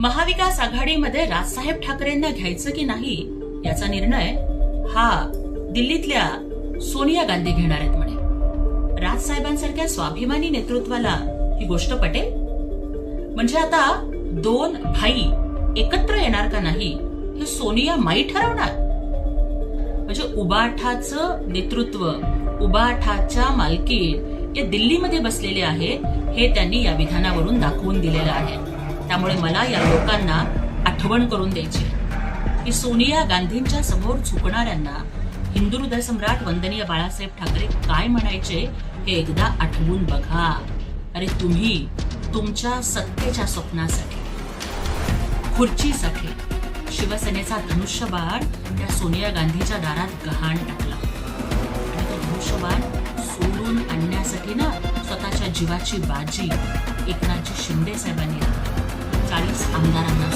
महाविकास आघाडीमध्ये राजसाहेब ठाकरेंना घ्यायचं की नाही याचा निर्णय हा दिल्लीतल्या सोनिया गांधी घेणार आहेत म्हणे. राजसाहेबांसारख्या स्वाभिमानी नेतृत्वाला ही गोष्ट पटेल? म्हणजे आता दोन भाई एकत्र येणार का नाही हे सोनिया माई ठरवणार. म्हणजे उबाठाचं नेतृत्व, उबाठाच्या मालकीण या दिल्लीमध्ये बसलेले आहेत हे त्यांनी या विधानावरून दाखवून दिलेलं आहे. त्यामुळे मला या लोकांना आठवण करून द्यायची की सोनिया गांधींच्या समोर झुकणाऱ्यांना हिंदू हृदय सम्राट वंदनीय बाळासाहेब ठाकरे काय म्हणायचे हे एकदा आठवून बघा. अरे तुम्ही तुमच्या सत्तेच्या स्वप्नासाठी, खुर्चीसाठी शिवसेनेचा धनुष्यबाण त्या सोनिया गांधीच्या दारात गहाण टाकला आणि तो धनुष्यबाण सोडून आणण्यासाठी ना स्वतःच्या जीवाची बाजी एकनाथजी शिंदे साहेबांनी 40 आमदारांना